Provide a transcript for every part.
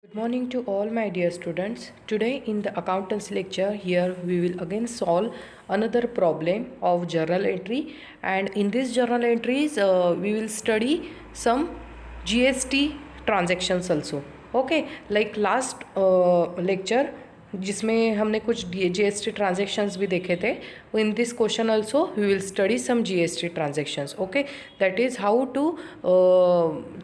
Good morning to all my dear students. Today in the accountants lecture here we will again solve another problem of journal entry, and in this journal entries we will study some GST transactions also. Okay, like last lecture जिसमें हमने कुछ GST transactions भी देखे थे. In this question also we will study some GST transactions. Okay, that is how to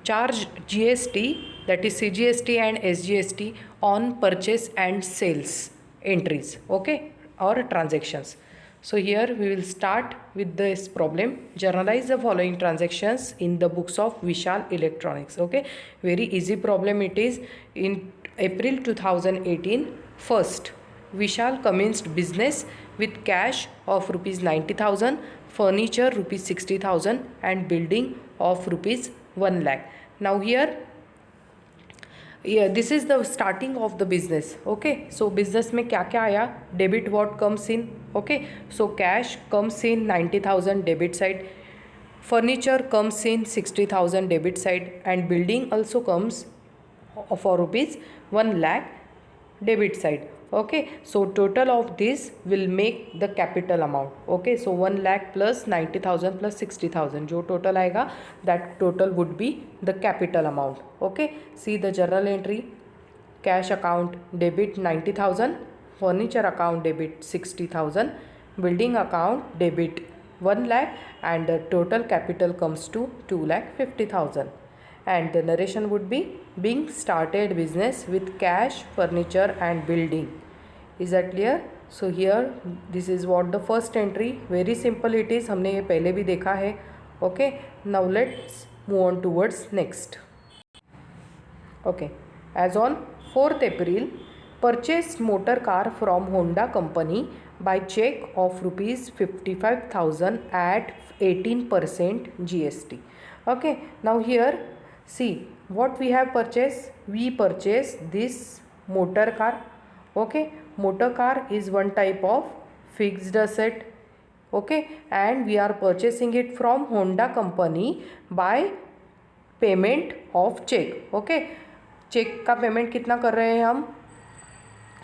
charge GST, that is CGST and SGST on purchase and sales entries, okay, or transactions. So here we will start with this problem. Journalize the following transactions in the books of Vishal Electronics. Okay, very easy problem it is. In April 2018, first Vishal commenced business with cash of rupees 90,000, furniture rupees 60,000 and building of rupees 1 lakh. Now here this is the starting of the business. Okay, so business में क्या क्या आया? Debit what comes in? Okay, so cash comes in 90,000 debit side, furniture comes in 60,000 debit side and building also comes for rupees 1 lakh debit side. Okay, so total of this will make the capital amount. Okay, so 1 lakh plus 90,000 plus 60,000 जो total आएगा, that total would be the capital amount. Okay, see the journal entry. Cash account debit 90,000, furniture account debit 60,000, building account debit 1 lakh and the total capital comes to 2 lakh 50,000. And the narration would be being started business with cash, furniture and building. Is that clear? So here this is what the first entry, very simple it is, हमने ये पहले भी देखा है. Okay, now let's move on towards next. Okay, as on 4th April, purchased motor car from Honda company by check of rupees 55,000 at 18% GST. Okay, now here see what we have purchased. We purchased this motor car. Okay, motor car is one type of fixed asset. Okay, and we are purchasing it from Honda company by payment of check. Okay, cheque का payment कितना कर रहे हैं हम?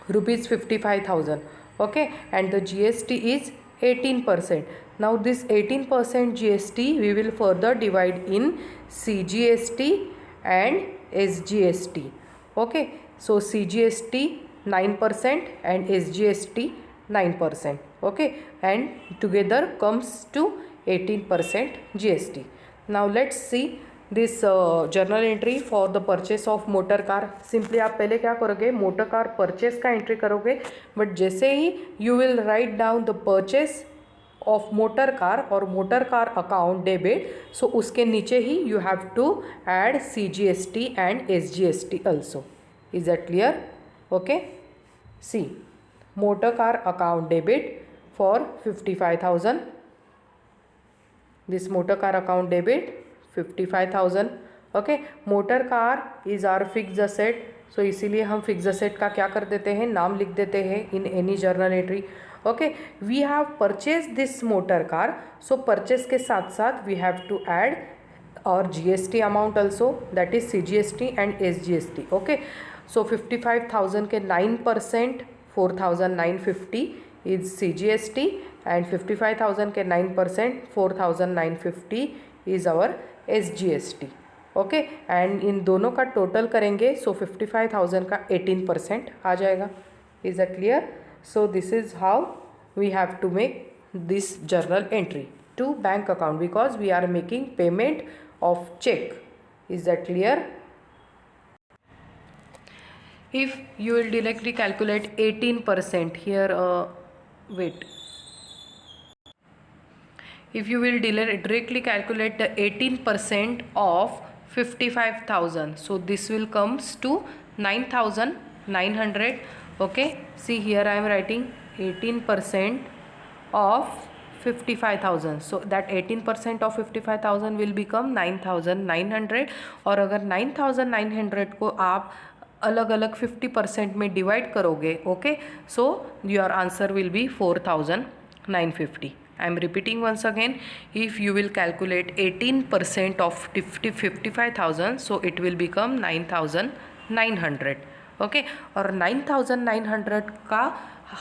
Rupees 55,000. Okay, and the GST is 18%. Now this 18% GST we will further divide in CGST and SGST. Okay, so CGST 9% and SGST 9%. Okay, and together comes to 18% GST. Now let's see this journal entry for the purchase of motor car. Simply आप पहले क्या करोगे? Motor car purchase का entry करोगे, but जैसे ही you will write down the purchase of motor car और motor car account debit, so उसके नीचे ही you have to add CGST and SGST also. Is that clear? Okay, see motor car account debit for 55,000. This motor car account debit 55,000. Okay, motor car is our fix asset, so इसीलिए हम fix asset का क्या कर देते हैं? नाम लिख देते हैं in any journal entry. Okay, we have purchase this motor car, so purchase के साथ साथ वी हैव टू ऐड और GST amount also, that is CGST and SGST. Okay, so 55,000 के 9% 4,950 इज CGST and 55,000 के 9% 4,950 is our SGST. Okay, and इन दोनों का total करेंगे, सो 55,000 का 18% आ जाएगा. Is that clear? So this is how we have to make this journal entry to bank account because we are making payment of cheque. Is that clear? If you will directly calculate 18% here, wait. If you will directly calculate the 18% of 55,000, so this will comes to 9,900. Okay, see here I am writing 18% of 55,000, so that 18% of 55,000 will become 9,900. और अगर 9,900 को आप अलग अलग 50% में divide करोगे, okay, so your answer will be 4,950. I am repeating once again, if you will calculate 18% of 55,000, so it will become 9,900. 900. Okay, और 9,900 का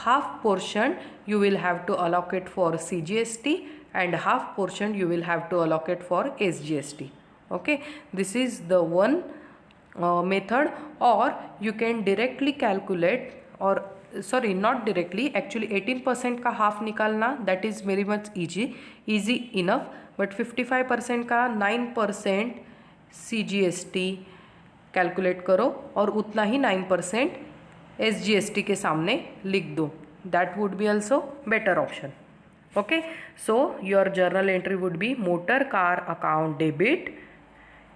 half portion you will have to allocate for CGST and half portion you will have to allocate for SGST. Okay, this is the one method, or you can directly calculate, or sorry, not directly, actually 18% का half निकालना that is very much easy enough, but 55% का 9% CGST calculate करो और उतना ही 9% SGST के सामने लिख दो. That would be also better option. Okay, so your journal entry would be motor car account debit,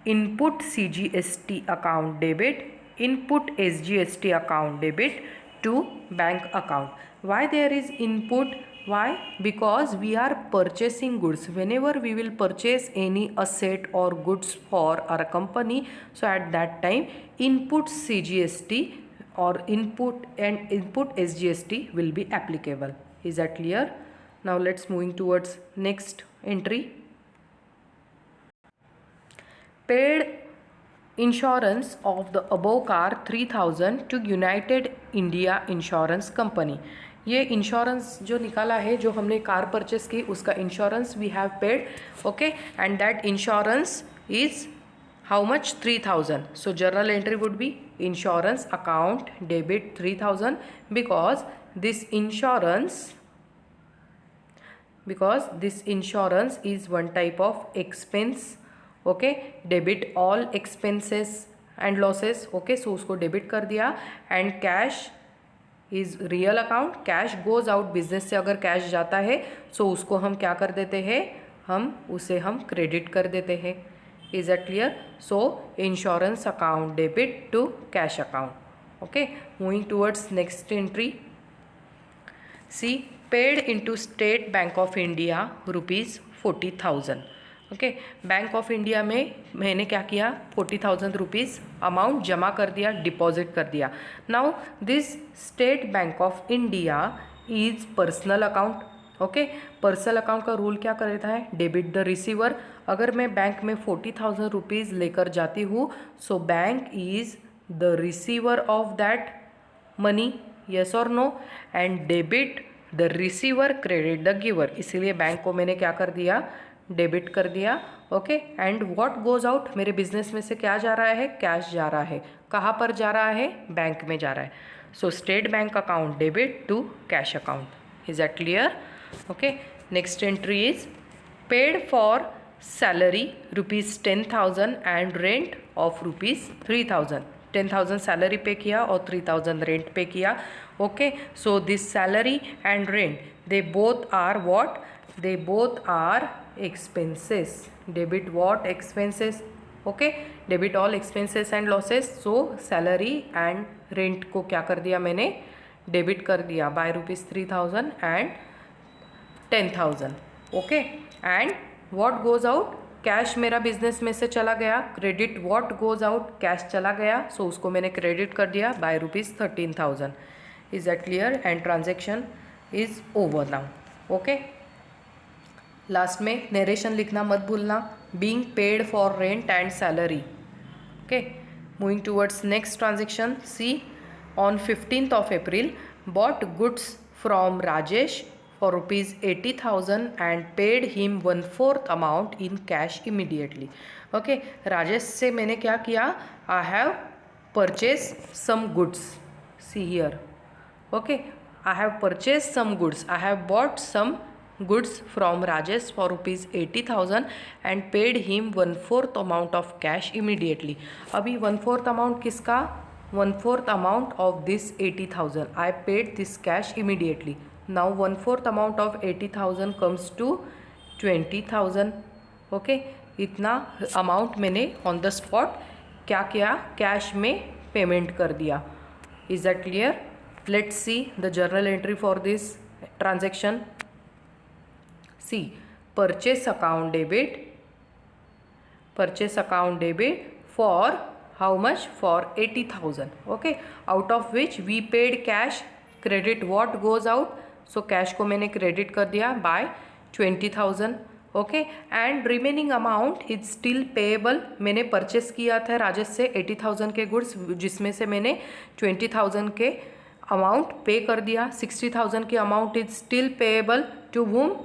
input CGST account debit, input SGST account debit to bank account. Why there is input? Why? Because we are purchasing goods. Whenever we will purchase any asset or goods for our company, so at that time input CGST or input SGST will be applicable. Is that clear? Now let's moving towards next entry. Paid insurance of the above car 3,000 to United India Insurance Company. ये insurance जो निकाला है, जो हमने car purchase की, उसका insurance we have paid. Okay, and that insurance is how much? 3,000. So journal entry would be insurance account debit 3,000, because this insurance is one type of expense. Okay, debit all expenses and losses. Okay, so उसको debit कर दिया. And cash is real account. Cash goes out, business से अगर cash जाता है, so उसको हम क्या कर देते हैं, उसे हम credit कर देते हैं. Is that clear? So insurance account debit to cash account. Okay, moving towards next entry. See, paid into State Bank of India rupees 40,000. Okay, bank of India में मैंने क्या किया, 40,000 रुपीज़ अमाउंट जमा कर दिया, डिपॉजिट कर दिया. Now this state bank of India is personal account. Okay, personal account का रूल क्या करता है, डेबिट द रिसीवर. अगर मैं बैंक में 40,000 रुपीज़ लेकर जाती हूँ, so bank is the receiver of that money, yes or no, and debit the receiver, credit the giver. इसीलिए बैंक को मैंने क्या कर दिया, डेबिट कर दिया. Okay, and what goes out, मेरे बिजनेस में से क्या जा रहा है, कैश जा रहा है. कहाँ पर जा रहा है, बैंक में जा रहा है. So state bank account debit to cash account. Is that clear? Okay, next entry is paid for salary rupees 10,000 and rent of rupees 3,000. 10,000 salary pay किया और 3,000 रेंट पे किया. Okay, so this salary and rent, they both are what, they both are expenses. Debit what? Expenses. Okay, debit all expenses and losses. So salary and rent को क्या कर दिया मैंने, debit कर दिया by rupees 3,000 and 10,000. Okay, and what goes out, cash मेरा business में से चला गया. Credit what goes out, cash चला गया, सो उसको मैंने क्रेडिट कर दिया by rupees 13,000. Is that clear? And transaction is over now. Okay, last में नरेशन लिखना मत भूलना. Being paid for rent and salary. Okay, moving towards next transaction. See, on 15th of April bought goods from Rajesh for rupees 80,000 and paid him 1/4 amount in cash immediately. Okay, Rajesh से मैंने क्या किया, I have purchase some goods. See here. Okay, I have purchase some goods, I have bought some goods from Rajesh for rupees 80,000 and paid him 1/4 amount of cash immediately. अभी 1/4 amount किसका, 1/4 amount of this 80,000. I paid this cash immediately. Now 1/4 amount of 80,000 comes to 20,000. Okay, इतना amount मैंने on the spot क्या किया, cash में payment कर दिया. Is that clear? Let's see the journal entry for this transaction. See, purchase account debit for how much, for 80,000. Okay, out of which we paid cash. Credit what goes out, so cash को मैंने credit कर दिया by 20,000. Okay and remaining amount is still payable. मैंने purchase किया था राजेश से 80,000 के goods, जिसमें से मैंने 20,000 के अमाउंट पे कर दिया। 60,000 की amount is still payable to whom?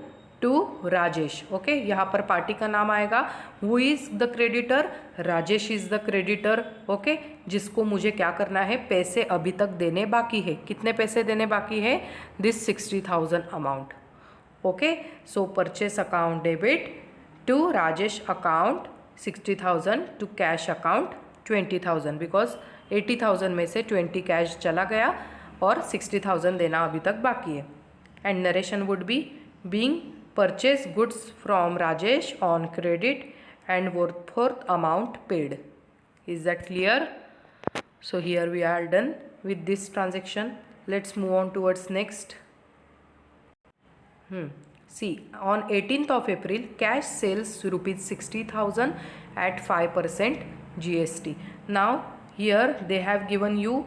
To Rajesh. Okay यहाँ पर पार्टी का नाम आएगा। Who is the creditor? Rajesh is the creditor. Okay जिसको मुझे क्या करना है, पैसे अभी तक देने बाकी है। कितने पैसे देने बाकी है? This 60,000 amount. Okay so purchase account debit to Rajesh account 60,000, to cash account 20,000, because 80,000 में से 20 कैश चला गया और 60,000 देना अभी तक बाकी है। And narration would be being purchase goods from Rajesh on credit and fourth amount paid. Is that clear? So here we are done with this transaction. Let's move on towards next. See, on 18th of April, cash sales rupees 60,000 at 5% GST. Now here they have given you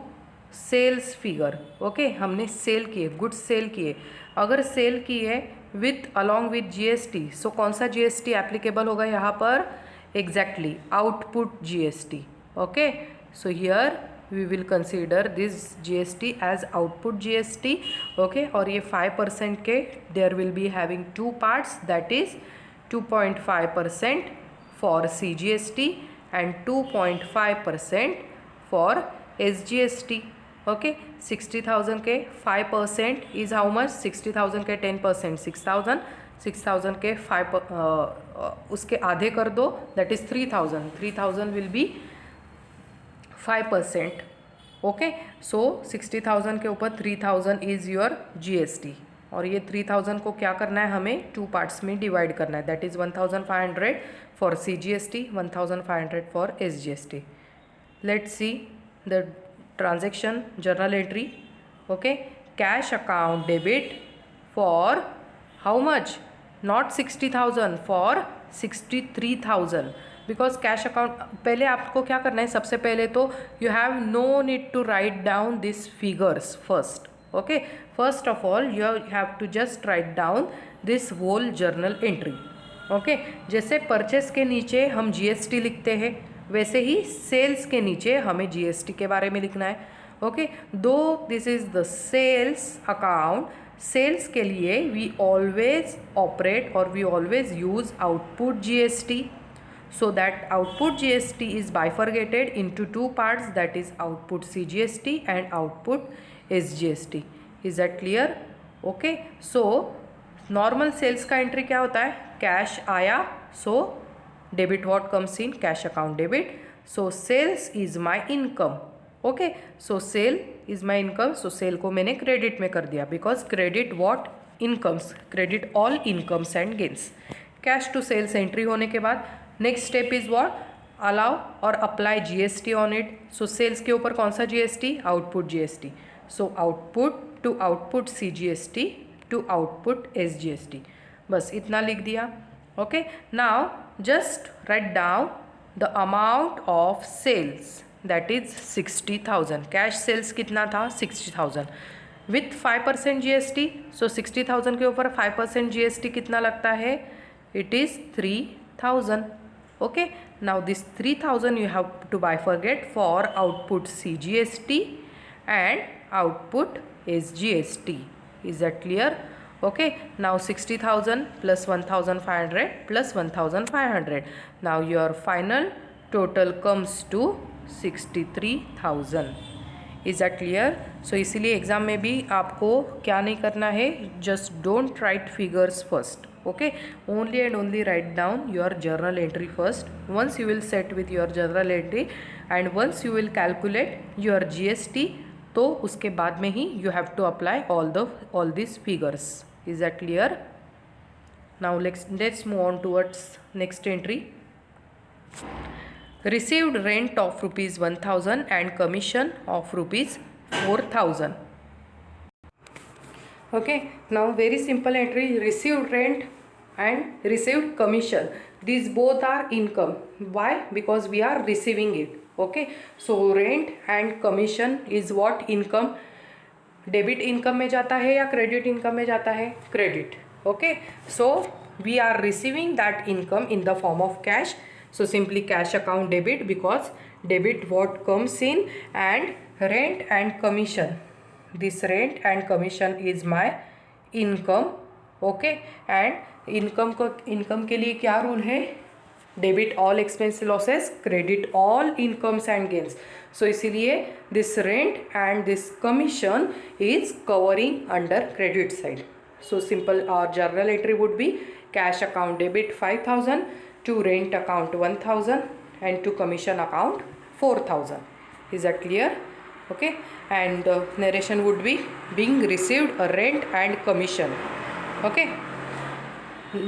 sales figure. Okay, हमने cell किए, goods sale किए। अगर cell किए with along with GST, सो कौन सा GST applicable होगा यहाँ पर? Exactly output GST. Okay so here we will consider this GST as output GST. okay और ये 5% के there will be having two parts, that is 2.5% for CGST and 2.5% for SGST. okay 60,000 के 5% is how much? 60,000 के 10% 6,000, 6,000 के 5 उसके आधे कर दो, that is 3,000. 3,000 will be 5%. Okay so 60,000 के ऊपर 3,000 इज योर GST, और ये 3,000 को क्या करना है, हमें टू पार्ट्स में डिवाइड करना है। That is 1,500 for CGST, 1,500 for SGST. Let's see the transaction journal entry. Okay cash account debit for how much? Not 60,000, for 63,000. Because cash account, पहले आपको क्या करना है, सबसे पहले तो you have no need to write down this figures first. Okay first of all you have to just write down this whole journal entry. Okay जैसे purchase के नीचे हम GST लिखते हैं, वैसे ही सेल्स के नीचे हमें GST के बारे में लिखना है. ओके दो this is the sales account, sales के लिए वी ऑलवेज ऑपरेट और we always use output GST. So that output GST is bifurcated into two parts, that is output CGST and output SGST. Is that clear? Okay. So normal sales का entry क्या होता है? Cash आया, so debit what comes in? Cash account debit. So sales is my income. Okay. So sale is my income. So sale को मैंने credit में कर दिया, because credit what? Incomes. Credit all incomes and gains. Cash to sales entry होने के बाद next step is what? Allow और apply GST on it. So sales के ऊपर कौन सा GST? Output GST. So output to output CGST to output SGST. बस इतना लिख दिया. Okay now just write down the amount of sales, that is 60,000. Cash sales कितना था? 60,000 विथ 5% GST. सो 60,000 के ऊपर 5% GST कितना लगता है? It is 3,000. okay now this 3,000 you have to bifurcate for output CGST and output SGST. is that clear? okay now 60,000 plus 1,500 plus 1,500, now your final total comes to 63,000. Is that clear? So इसीलिए exam में भी आपको क्या नहीं करना है, just don't write figures first. okay only and only write down your journal entry first. once you will set with your journal entry and once you will calculate your GST, तो उसके बाद में ही you have to apply all these figures. is that clear? now let's move on towards next entry. received rent of rupees 1,000 and commission of rupees 4,000. okay now very simple entry, received rent and received commission, these both are income. why? because we are receiving it. okay so rent and commission is what? income. Debit income में जाता है या credit income में जाता है? Credit. Okay so we are receiving that income in the form of cash. So simply cash account debit, because debit what comes in, and rent and commission. This rent and commission is my income. Okay, and income के लिए क्या rule है? Debit all expense losses, credit all incomes and gains. So इसीलिए this rent and this commission is covering under credit side. So simple our journal entry would be cash account debit 5,000, to rent account 1,000, and to commission account 4,000. Is that clear? Okay, and narration would be being received a rent and commission. Okay,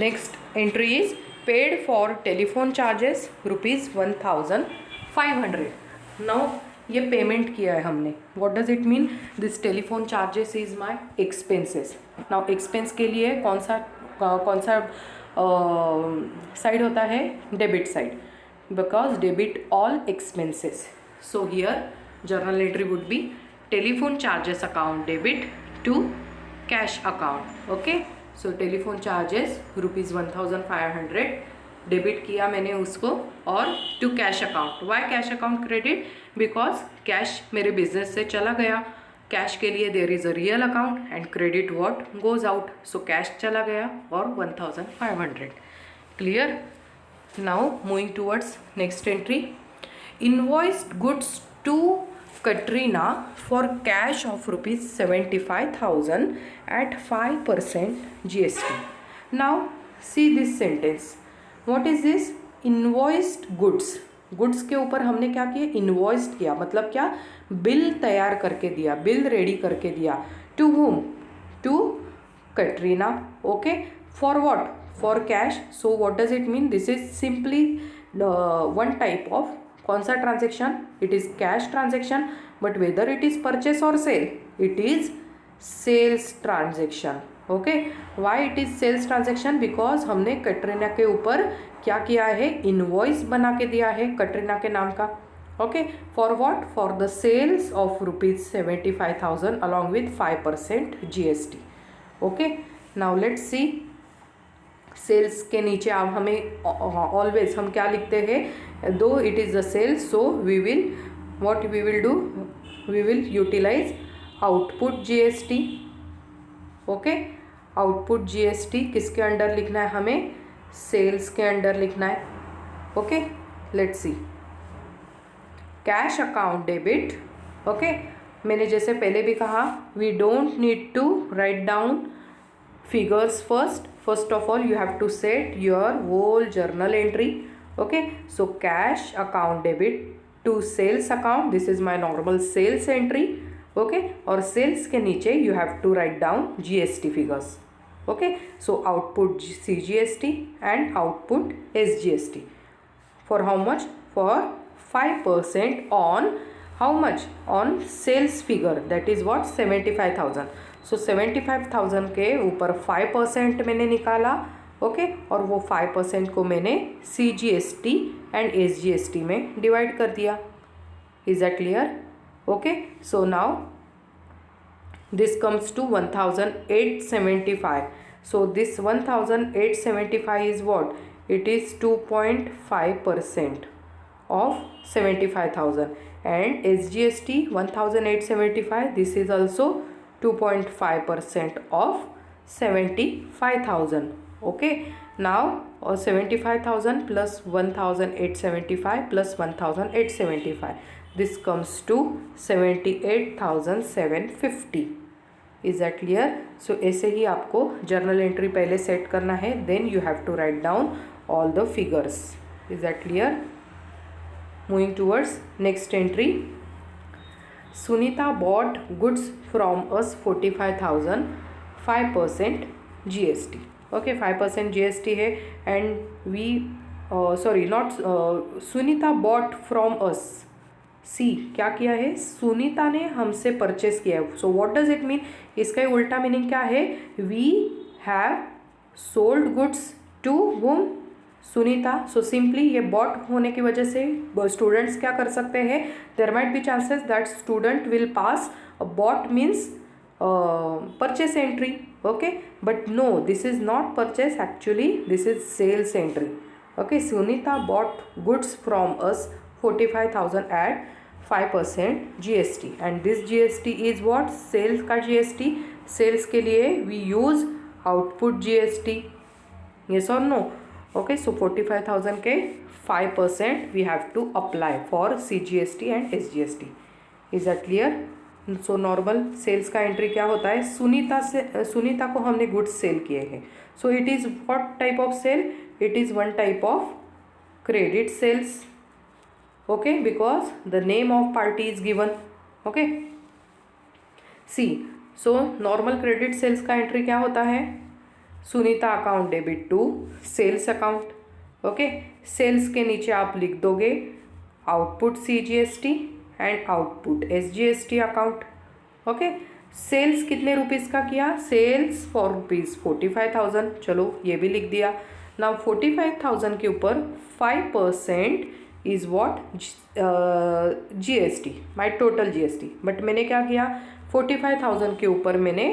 next entry is paid for telephone charges rupees 1,500. Now ये payment किया है हमने. What does it mean? This telephone charges is my expenses. Now expense के लिए कौन सा side होता है? Debit side, because debit all expenses. So here journal entry would be telephone charges account debit to cash account. Okay, so telephone charges rupees 1,500 debit किया मैंने उसको, और to cash account. Why cash account credit? Because cash मेरे business से चला गया. Cash के लिए there is a real account and credit what goes out. So cash चला गया और 1,500. Clear? Now moving towards next entry. Invoiced goods to Katrina for cash of rupees 75,000 at 5% GST. Now see this sentence. What is this? Invoiced goods. Goods के ऊपर हमने क्या किया? Invoiced किया. मतलब क्या? बिल तैयार करके दिया, बिल रेडी करके दिया. To whom? To Katrina. Okay, for what? For cash. So what does it mean? This is simply one type of कौन सा transaction? It is cash transaction. But whether it is purchase or sale, it is sales transaction. Okay, why it is sales transaction? Because हमने Katrina के ऊपर क्या किया है? Invoice बना के दिया है कटरीना के नाम का. Okay, for what? For the sales of rupees 75,000 along with 5% GST. Okay, now let's see. Sales के नीचे अब हमें ऑलवेज हम क्या लिखते हैं? दो it is the sales, so we will what we will do? We will utilize output GST. Okay, output GST किसके अंडर लिखना है हमें? सेल्स के अंडर लिखना है. Okay, let's see. Cash account debit. Okay, मैंने जैसे पहले भी कहा, we don't need to write down figures first. First of all you have to set your whole journal entry. Okay, so cash account debit to sales account. This is my normal sales entry. Okay, और sales के नीचे you have to write down GST figures. Okay, so output CGST and output SGST. For how much? For 5% on how much? On sales figure, that is what? 75,000. So 75,000 के ऊपर 5% मैंने निकाला. Okay, और वो 5% को मैंने CGST and SGST में divide कर दिया. Is that clear? Okay, so now this comes to 1,875. So this 1,875 is what? It is 2.5% of 75,000, and SGST 1,875, this is also 2.5% of 75,000. Okay, now 75,000 plus 1,875 plus 1,875, this comes to 78,750. Is that clear? So ऐसे ही आपको journal entry पहले set करना है, then you have to write down all the figures. Is that clear? Moving towards next entry. Sunita bought goods from us 45,000, 5% GST. Okay, 5% GST है, and we sorry not Sunita bought from us. See क्या किया है? सुनीता ने हमसे purchase किया है. So what does it mean? इसका उल्टा मीनिंग क्या है? We have sold goods to whom? Sunita. So simply ये बॉट होने की वजह से स्टूडेंट्स क्या कर सकते हैं? There might be chances that student will pass. Bought means purchase entry. okay, but no, this is not purchase, actually this is sales entry. Okay, Sunita bought goods from us 45,000 at 5% GST, and this GST is what? Sales का GST. Sales के लिए we use output GST. Yes or no? Okay, so 45,000 के 5% we have to apply for CGST and SGST. Is that clear? So normal sales का entry क्या होता है? सुनीता को हमने गुड्स सेल किए हैं. So it is what type of sale? It is one type of credit sales. Okay, because the name of party is given. Okay, see, so normal credit sales का entry क्या होता है? Sunita account debit to sales account. Okay, sales के नीचे आप लिख दोगे output CGST and output SGST account. Okay, sales कितने रुपीज़ का किया? Sales for rupees 45,000. चलो ये भी लिख दिया. नाउ 45,000 के ऊपर 5% is what? GST, my total GST. But मैंने क्या किया? 45,000 के ऊपर मैंने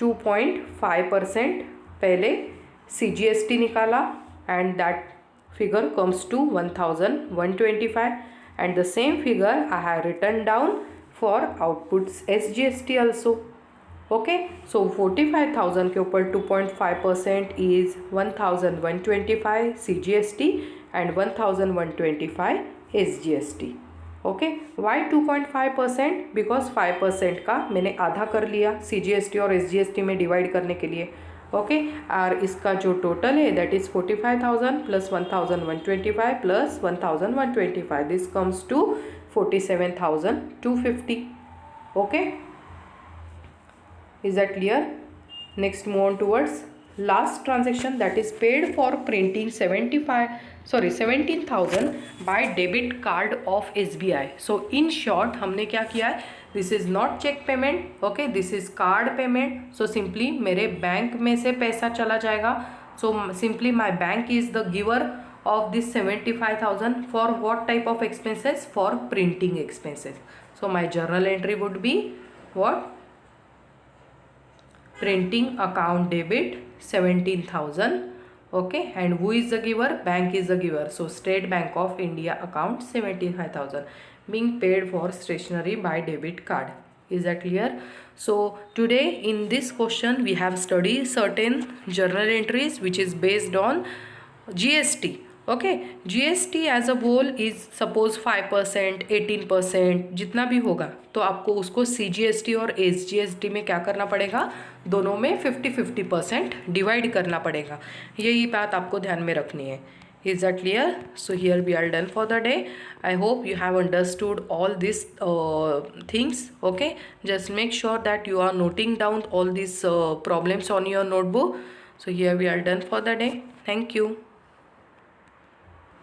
2.5% पहले CGST निकाला, and that figure comes to 1,125, and the same figure I have written down for outputs SGST also. Okay, so 45,000 के ऊपर 2.5% is 1,125 CGST and 1,125 SGST. Okay, why 2.5%? Because 5% का मैंने आधा कर लिया CGST और SGST में डिवाइड करने के लिए. ओके, और इसका जो टोटल है that is 45,000 plus 1,125 plus 1,125. This comes to 47,250. Okay, is that clear? Next move on towards last transaction, that is paid for printing 17,000 by debit card of SBI. So in short हमने क्या किया है? This is not cheque payment. Okay, this is card payment. So simply मेरे bank में से पैसा चला जाएगा. So simply my bank is the giver of this 75,000 for what type of expenses? For printing expenses. So my journal entry would be what? Printing account debit 17,000. Okay, and who is the giver? Bank is the giver. So State Bank of India account 75,000 being paid for stationery by debit card. Is that clear? So today in this question we have studied certain journal entries which is based on GST. Okay, GST as a whole is suppose 5%, 18%, जितना भी होगा तो आपको उसको CGST और SGST में क्या करना पड़ेगा? दोनों में 50-50% डिवाइड करना पड़ेगा. यही बात आपको ध्यान में रखनी है. Is that clear? So here we are done for the day. I hope you have understood all these things. Okay, just make sure that you are noting down all these problems on your notebook. So here we are done for the day. Thank you.